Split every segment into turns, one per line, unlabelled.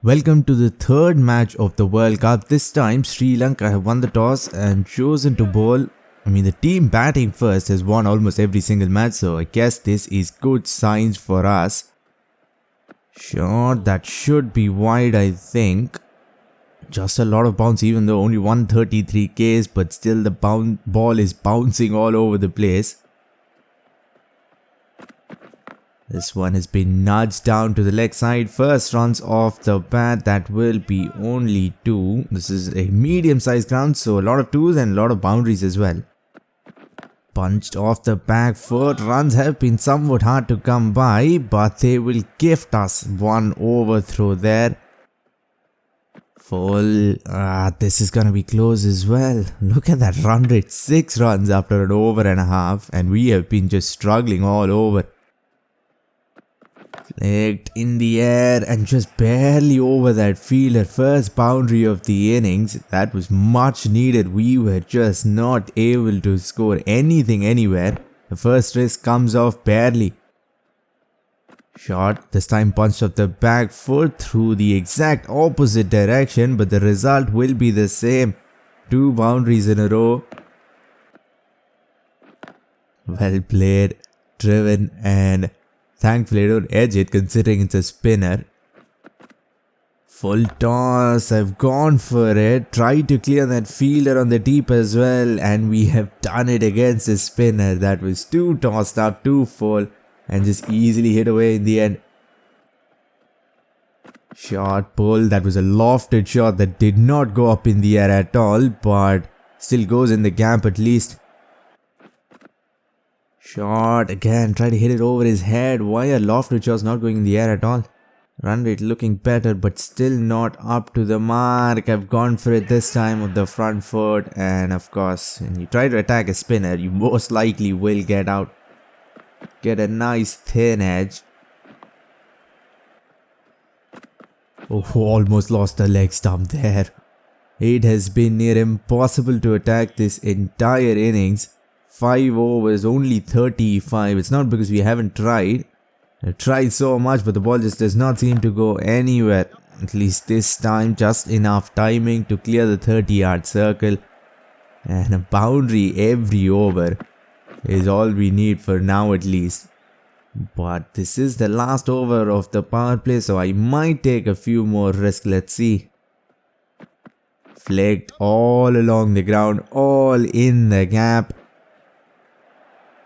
Welcome to the third match of the World Cup. This time Sri Lanka have won the toss and chosen to bowl. The team batting first has won almost every single match, so I guess this is good signs for us. Shot that should be wide, I think. Just a lot of bounce, even though only 133 Ks, but still the ball is bouncing all over the place. This one has been nudged down to the leg side. First runs off the bat, that will be only 2. This is a medium-sized ground, so a lot of 2s and a lot of boundaries as well. Punched off the back foot. Runs have been somewhat hard to come by, but they will gift us one overthrow there. Full. This is gonna be close as well. Look at that run rate. 6 runs after an over and a half, and we have been just struggling all over. Flicked in the air and just barely over that fielder. First boundary of the innings. That was much needed. We were just not able to score anything anywhere. The first risk comes off barely. Shot, this time punched off the back foot through the exact opposite direction, but the result will be the same. 2 boundaries in a row. Well played, driven, and thankfully I don't edge it considering it's a spinner. Full toss, I've gone for it. Tried to clear that fielder on the deep as well, and we have done it against a spinner. That was too tossed up, too full, and just easily hit away in the end. Shot pull, that was a lofted shot that did not go up in the air at all, but still goes in the gap at least. Shot again, try to hit it over his head. Why are lofted shots not going in the air at all? Run rate looking better, but still not up to the mark. I've gone for it this time with the front foot, and of course, when you try to attack a spinner, you most likely will get out. Get a nice thin edge. Oh, almost lost the leg stump there. It has been near impossible to attack this entire innings. 5 overs, only 35. It's not because we haven't tried. I've tried so much, but the ball just does not seem to go anywhere. At least this time, just enough timing to clear the 30-yard circle. And a boundary every over is all we need for now at least. But this is the last over of the power play, so I might take a few more risks. Let's see. Flicked all along the ground, all in the gap.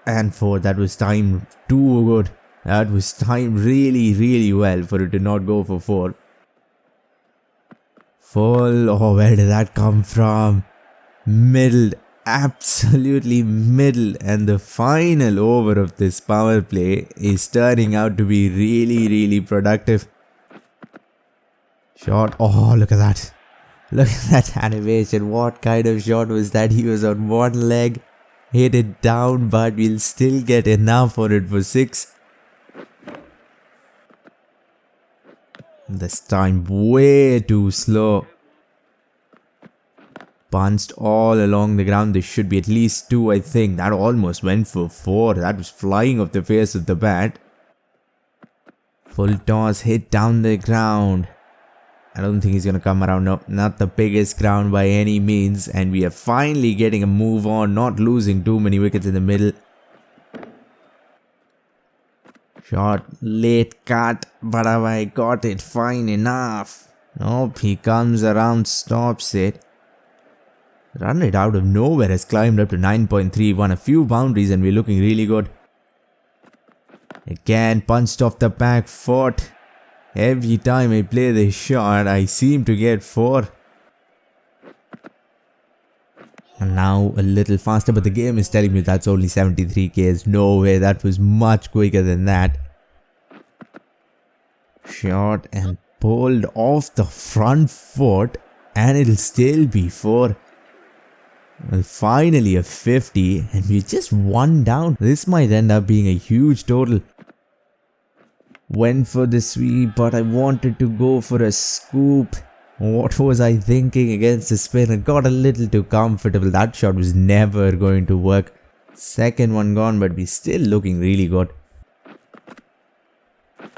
And 4, that was timed too good. That was timed really well for it to not go for 4. Full. Oh, where did that come from? Middled. Absolutely middle. And the final over of this power play is turning out to be really productive. Shot. Oh, look at that. Look at that animation. What kind of shot was that? He was on one leg. Hit it down, but we'll still get enough for it for 6. This time way too slow. Punched all along the ground. There should be at least 2, I think. That almost went for 4. That was flying off the face of the bat. Full toss, hit down the ground. I don't think he's going to come around. No, not the biggest ground by any means. And we are finally getting a move on. Not losing too many wickets in the middle. Shot. Late cut. But have I got it fine enough? Nope. He comes around. Stops it. Run rate out of nowhere has climbed up to 9.3. Won a few boundaries and we're looking really good. Again. Punched off the back foot. Every time I play this shot, I seem to get 4. And now a little faster, but the game is telling me that's only 73 Ks. No way, that was much quicker than that. Shot and pulled off the front foot, and it'll still be 4. Well, finally a 50, and we're just 1 down. This might end up being a huge total. Went for the sweep, but I wanted to go for a scoop. What was I thinking against the spinner? Got a little too comfortable. That shot was never going to work. Second one gone, but we're still looking really good.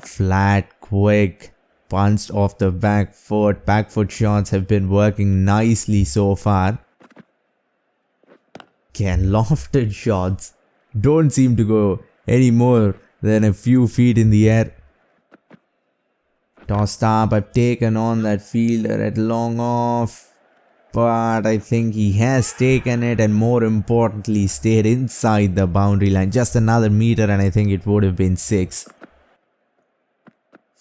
Flat, quick, punched off the back foot. Back foot shots have been working nicely so far. Again, lofted shots don't seem to go any more than a few feet in the air. Tossed up, I've taken on that fielder at long off. But I think he has taken it and more importantly stayed inside the boundary line. Just another meter and I think it would have been 6.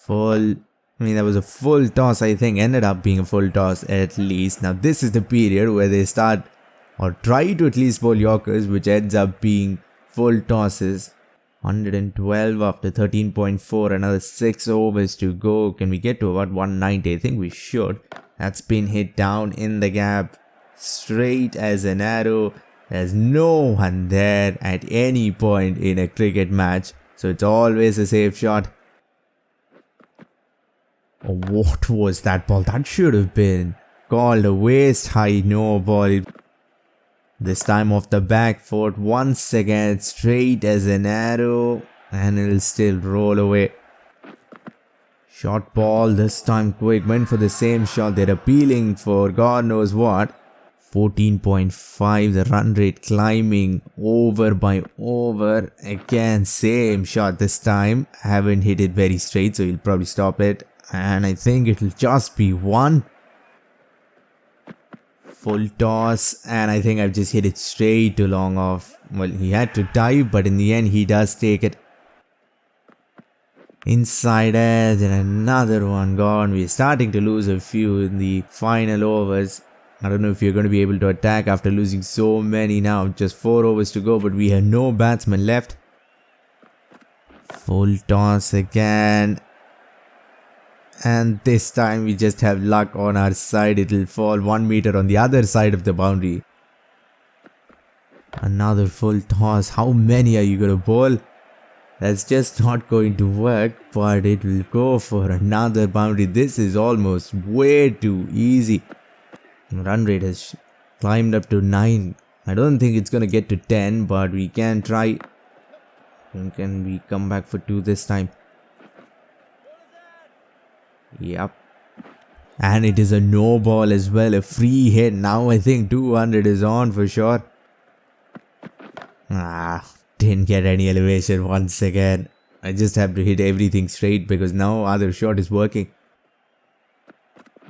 That was a full toss I think. Ended up being a full toss at least. Now this is the period where they start or try to at least bowl Yorkers, which ends up being full tosses. 112 after 13.4, another 6 overs to go. Can we get to about 190? I think we should. That's been hit down in the gap, straight as an arrow. There's no one there at any point in a cricket match, so it's always a safe shot. Oh, what was that ball? That should have been called a waist high no ball. This time off the back foot, once again straight as an arrow, and it'll still roll away. Short ball, this time quick, went for the same shot. They're appealing for God knows what. 14.5, the run rate climbing over by over. Again, same shot this time. Haven't hit it very straight, so he'll probably stop it. And I think it'll just be one. Full toss, and I think I've just hit it straight to long off. Well, he had to dive, but in the end he does take it. Inside edge and another one gone. We're starting to lose a few in the final overs. I don't know if you're going to be able to attack after losing so many now. Just 4 overs to go, but we have no batsmen left. Full toss again. And this time we just have luck on our side. It'll fall 1 meter on the other side of the boundary. Another full toss. How many are you going to bowl? That's just not going to work, but it will go for another boundary. This is almost way too easy. Run rate has climbed up to 9. I don't think it's going to get to 10, but we can try. And can we come back for 2 this time? Yep. And it is a no ball as well, a free hit. Now I think 200 is on for sure. Didn't get any elevation once again. I just have to hit everything straight because now other shot is working.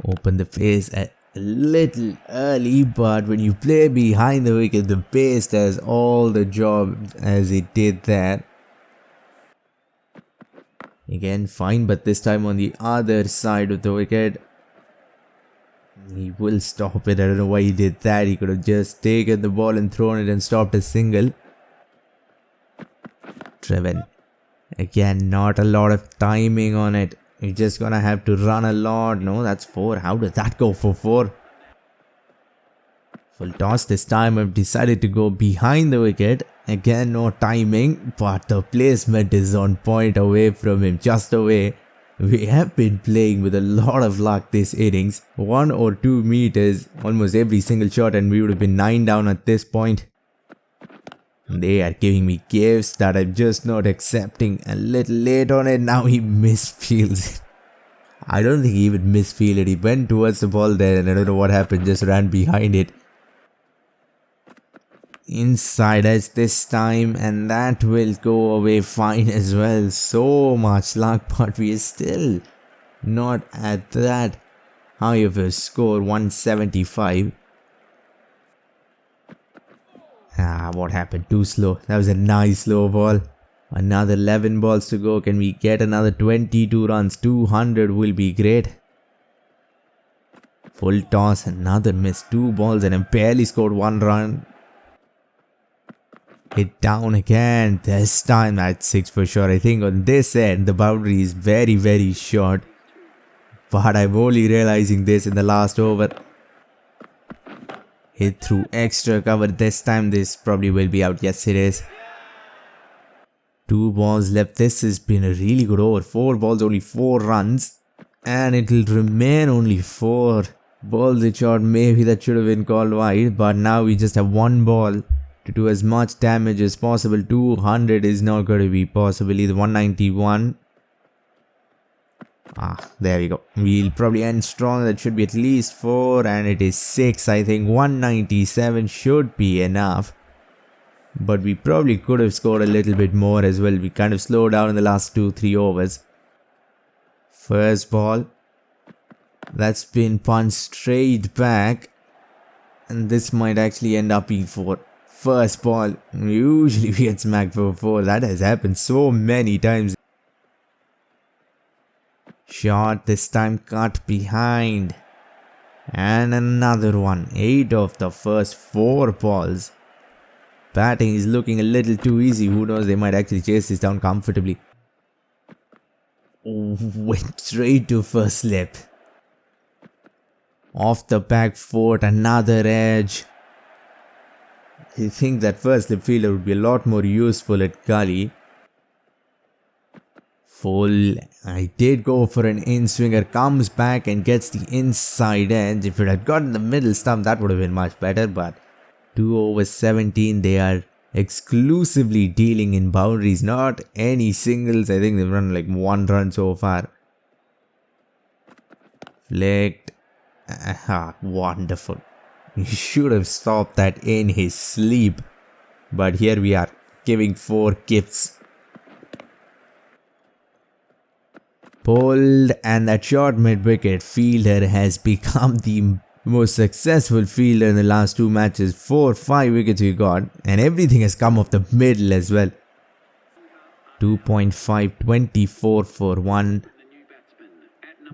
Open the pace a little early, but when you play behind the wicket, the pace does all the job as it did there. Again, fine, but this time on the other side of the wicket. He will stop it. I don't know why he did that. He could have just taken the ball and thrown it and stopped a single. Driven. Again, not a lot of timing on it. You're just gonna have to run a lot. No, that's 4. How did that go for 4? Full toss this time. I've decided to go behind the wicket. Again, no timing, but the placement is on point away from him, just away. We have been playing with a lot of luck this innings. 1 or 2 meters, almost every single shot, and we would have been 9 down at this point. They are giving me gifts that I'm just not accepting. A little late on it, now he misfields it. I don't think he even misfielded. He went towards the ball there and I don't know what happened, just ran behind it. Inside edge this time, and that will go away fine as well. So much luck, but we are still not at that high of a score. 175. What happened? Too slow. That was a nice slow ball. Another 11 balls to go. Can we get another 22 runs? 200 will be great. Full toss, another miss. 2 balls and I barely scored 1 run. Hit down again. This time that's 6 for sure. I think on this end the boundary is very, very short. But I'm only realizing this in the last over. Hit through extra cover. This time this probably will be out. Yes, it is. 2 balls left. This has been a really good over. 4 balls, only 4 runs. And it will remain only 4 balls. It shot. Maybe that should have been called wide. But now we just have 1 ball to do as much damage as possible. 200 is not going to be possible either. 191. There we go. We'll probably end strong. That should be at least 4 and it is 6. I think 197 should be enough. But we probably could have scored a little bit more as well. We kind of slowed down in the last 2-3 overs. First ball. That's been punched straight back. And this might actually end up being 4. First ball. Usually we get smacked for 4. That has happened so many times. Shot this time cut behind. And another one. 8 of the first 4 balls. Batting is looking a little too easy. Who knows, they might actually chase this down comfortably. Went straight to first slip. Off the back foot, another edge. I think that first slip fielder would be a lot more useful at gully. Full. I did go for an in-swinger. Comes back and gets the inside edge. If it had gotten the middle stump, that would have been much better. But 2 over 17, they are exclusively dealing in boundaries, not any singles. I think they've run like 1 run so far. Flicked. Wonderful. He should have stopped that in his sleep. But here we are, giving 4 gifts. Pulled, and that short mid-wicket fielder has become the most successful fielder in the last 2 matches. 4-5 wickets we got, and everything has come off the middle as well. 2.5, 24 for 1.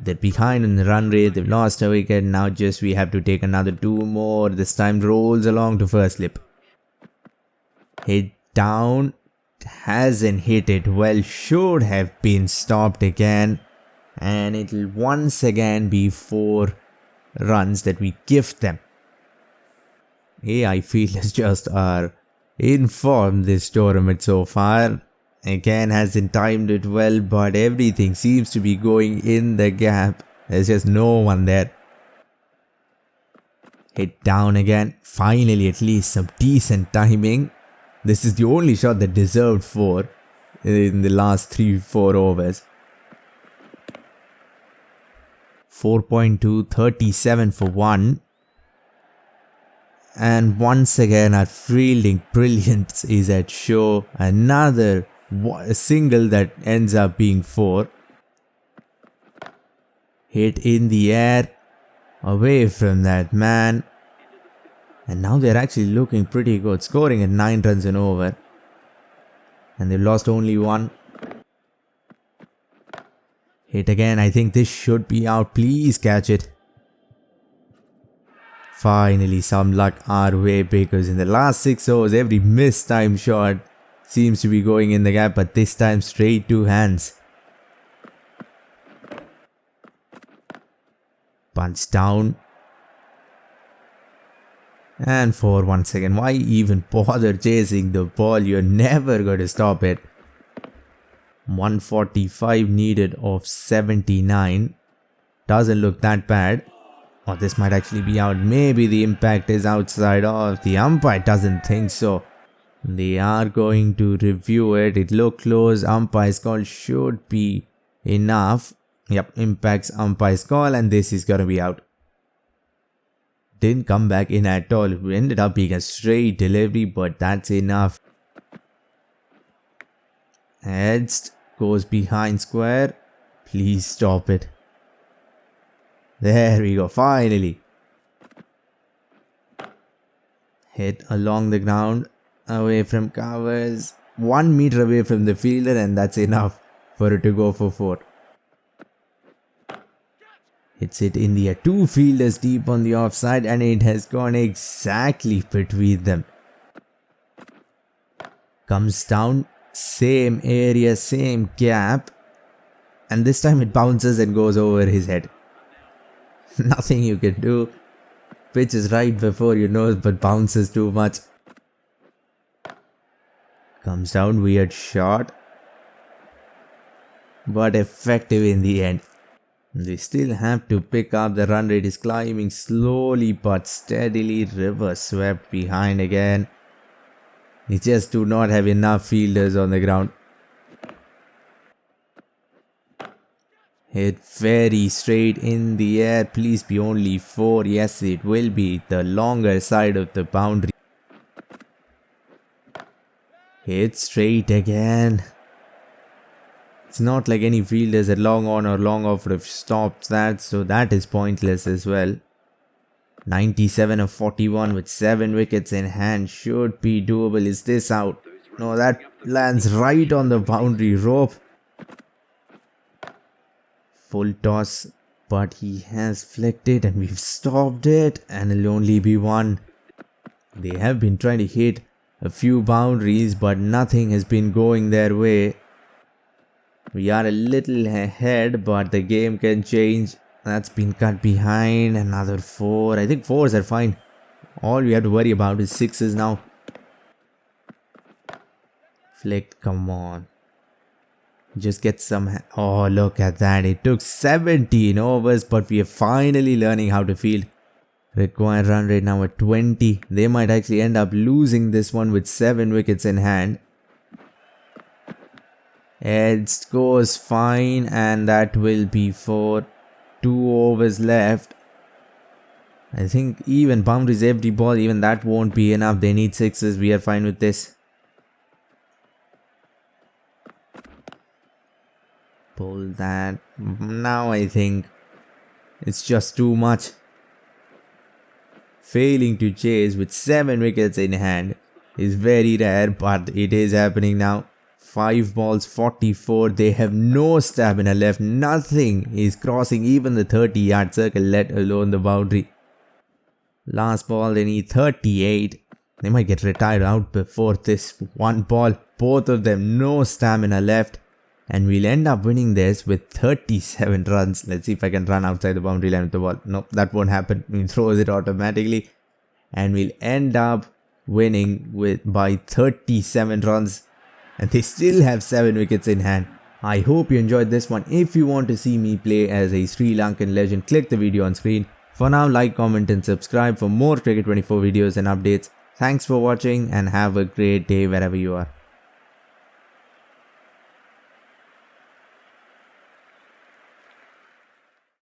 They're behind in the run rate. They've lost a wicket. Now just we have to take another 2 more. This time rolls along to first slip. Hit down. Hasn't hit it well. Should have been stopped again. And it'll once again be 4 runs that we gift them. AI fielders just are in form this tournament so far. Again, hasn't timed it well, but everything seems to be going in the gap. There's just no one there. Hit down again. Finally, at least some decent timing. This is the only shot that deserved 4 in the last 3-4 overs. 4.2, 37 for 1. And once again, our fielding brilliance is at show. Another single that ends up being 4. Hit in the air. Away from that man. And now they're actually looking pretty good. Scoring at 9 runs an over. And they've lost only 1. Hit again. I think this should be out. Please catch it. Finally some luck our way, because in the last 6 overs every mistimed shot seems to be going in the gap, but this time straight to hands. Punch down. And 4 once again. Why even bother chasing the ball? You're never going to stop it. 145 needed of 79. Doesn't look that bad. Oh, this might actually be out. Maybe the impact is outside of. The umpire doesn't think so. They are going to review it. It looked close. Umpire's call should be enough. Yep, impacts umpire's call, and this is going to be out. Didn't come back in at all. It ended up being a straight delivery, but that's enough. Edged. Goes behind square. Please stop it. There we go. Finally. Hit along the ground. Away from covers. 1 meter away from the fielder, and that's enough for it to go for 4. Hits it in the air. 2 fielders deep on the offside, and it has gone exactly between them. Comes down. Same area, same gap. And this time it bounces and goes over his head. Nothing you can do. Pitch is right before your nose, but bounces too much. Comes down, weird shot. But effective in the end. They still have to pick up. The run rate is climbing slowly but steadily. River swept behind again. They just do not have enough fielders on the ground. Hit very straight in the air. Please be only 4. Yes, it will be the longer side of the boundary. Hit straight again. It's not like any fielders at long on or long off would have stopped that, so that is pointless as well. 97 of 41 with 7 wickets in hand should be doable. Is this out? No, that lands right on the boundary rope. Full toss, but he has flicked it and we've stopped it, and it'll only be 1. They have been trying to hit a few boundaries, but nothing has been going their way. We are a little ahead, but the game can change. That's been cut behind. Another 4. I think 4s are fine. All we have to worry about is 6s now. Flicked, come on. Just get some... Oh, look at that. It took 17 overs, but we are finally learning how to field. Required run rate now at 20. They might actually end up losing this one with 7 wickets in hand. Edge goes fine, and that will be for 2 overs left. I think even boundaries every ball, even that won't be enough. They need 6s. We are fine with this. Pull that. Now I think it's just too much. Failing to chase with 7 wickets in hand is very rare, but it is happening now. 5 balls, 44. They have no stamina left. Nothing is crossing even the 30-yard circle, let alone the boundary. Last ball, they need 38. They might get retired out before this one ball. Both of them, no stamina left. And we'll end up winning this with 37 runs. Let's see if I can run outside the boundary line with the ball. Nope, that won't happen. He throws it automatically. And we'll end up winning by 37 runs. And they still have 7 wickets in hand. I hope you enjoyed this one. If you want to see me play as a Sri Lankan legend, click the video on screen. For now, like, comment and subscribe for more Cricket 24 videos and updates. Thanks for watching and have a great day wherever you are.